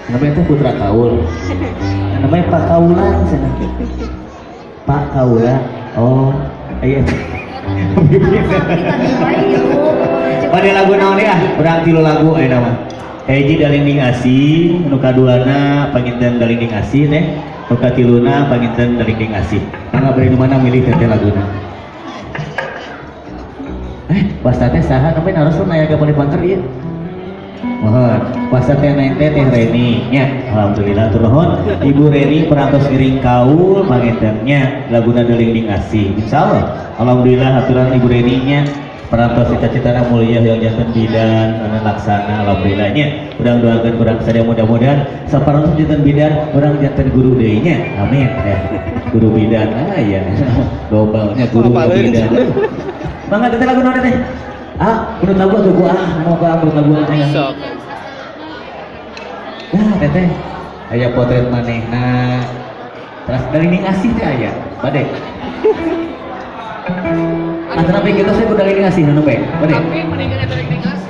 namanya teh Putra Kaul. Namanya Pak Kaulan sana. Pak Kaulan. Oh, iya. Pada lagu naon ya? Urang tilu lagu aya nama. Hiji Dalinding Asih, nu kaduana panginten Dalinding Asih teh. Nu katiluna panginten Dalinding Asih. Mangga bari nu mana milih teh laguna. Pasta teh saha namanya harus aya ke Ponipanter ieu. Mohon, pasta teh neng teh Reni nya. Alhamdulillah turun Ibu Reni perantos ngiring kaul pangintennya laguna Dalinding Asih. Insyaallah. Alhamdulillah aturan Ibu Reni nya perantos cita-citana mulia yang jantan bidan anu laksana alhamdulillahnya urang doakeun urang sadaya mudah-mudahan saparantos jantan bidan urang jantan guru deui nya amin ya guru bidan ya globalnya guru bidan mangga teh lagu naon teh menurut lagu tuh gua mau ka menurut lagu aya teteh aya potret manehna terus Dalinding Asih teh aya bade antara kita saya udah ini ngasih nanu baik,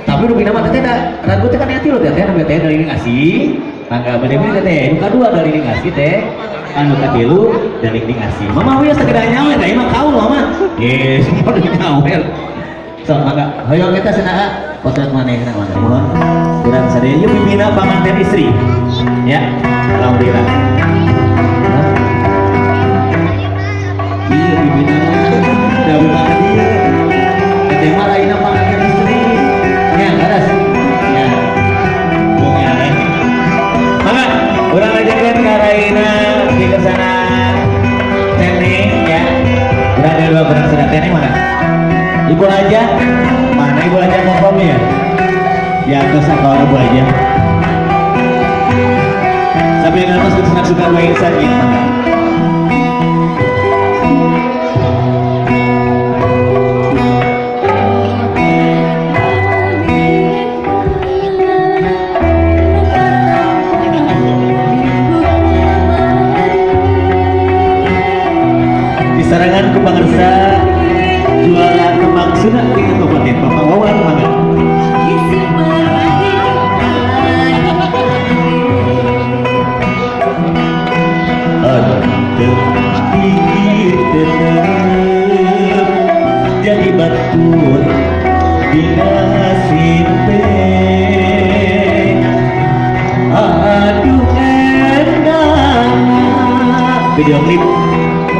tapi rugi nama teh ada ragu teh kan hati lo teh nanu teh dari ini ngasih, mangga bade-bade teh, nu kadua dari ini ngasih teh, anu katilu dari ini ngasih. Mama wios sageda nyawer, da imah kaul mama. Yes, podo nyawer. So mangga hoyong kita cenah potret manehna mangga mohon. Urang sadaya ieu pimina pamanten istri. Ya, alhamdulillah. Iya pimina Dawi banget dia ketema lain apa akan istri ya karas ya bunga maka orang ajakan karaina di kesana teknik ya udah ada dua berang sedang teknik mana ibu aja mana ibu aja ngomong ya di atas kalau ibu aja sampai yang atas kesenang suka baik sakit mana sarangan ke pangersa jualan kembang sunat di kabupaten Pamawawan mana jadi batur dinasib aduh enak video klip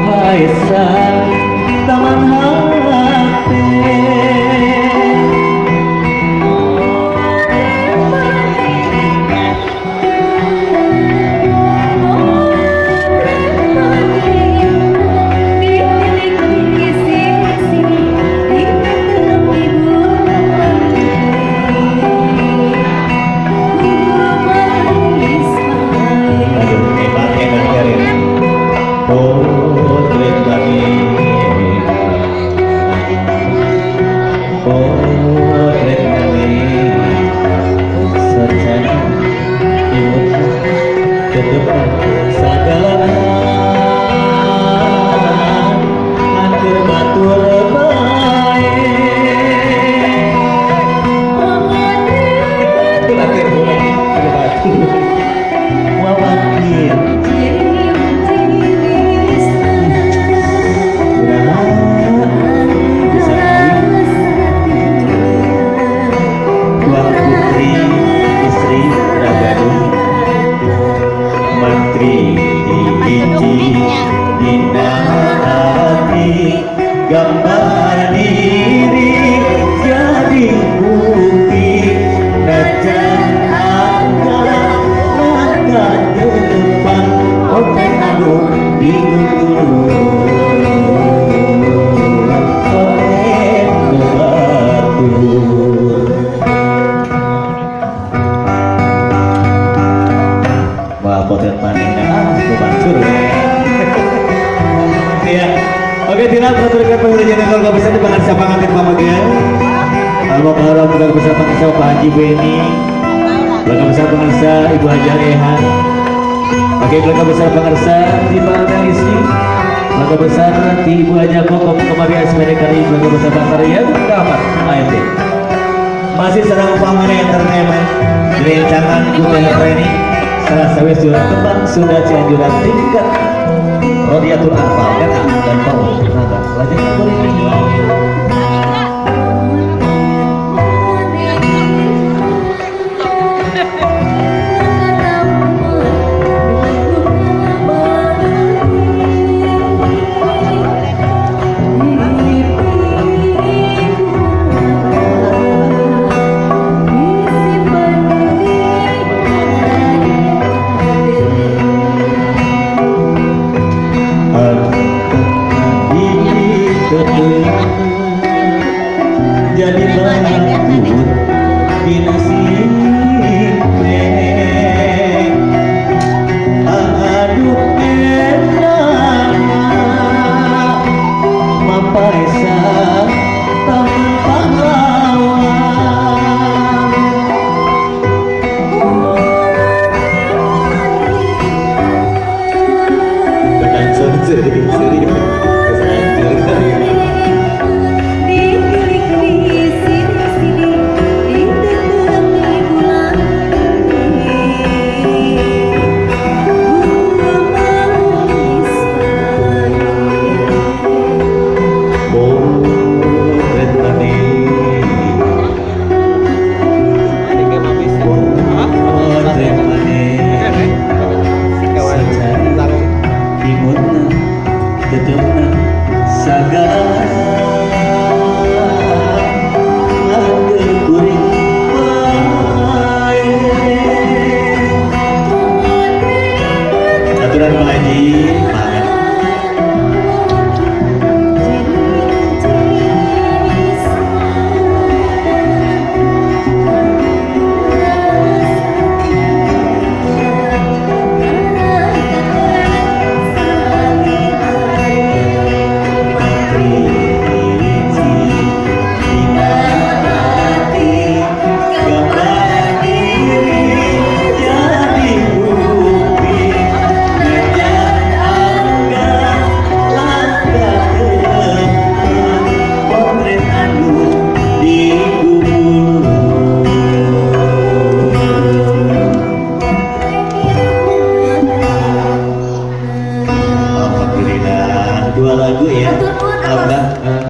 Aisyah taman hati gambar diri jadi bukti rencana akan depan oke aduh bingung potret manehna bancur ya. Oke, tidak mengaturkan pengajian yang kalau bisa dibangun siapa ngambil pamagian. Kalau kalau tidak bisa pengasah Pak Haji Beni, kalau bisa pengasah Ibu Haja Rehan. Oke, kalau besar pengasah di mana isi, kalau besar nanti Ibu Haja Koko kemarin sepeda kali, kalau besar Bangkarian dapat AMD. Masih sedang pamer entertainment, rencangan Gubernur Training. salah sawes juara tembang Sunda Cianjuran tingkat Rodiatul Anfal kan dan Paul naga lajeng ini.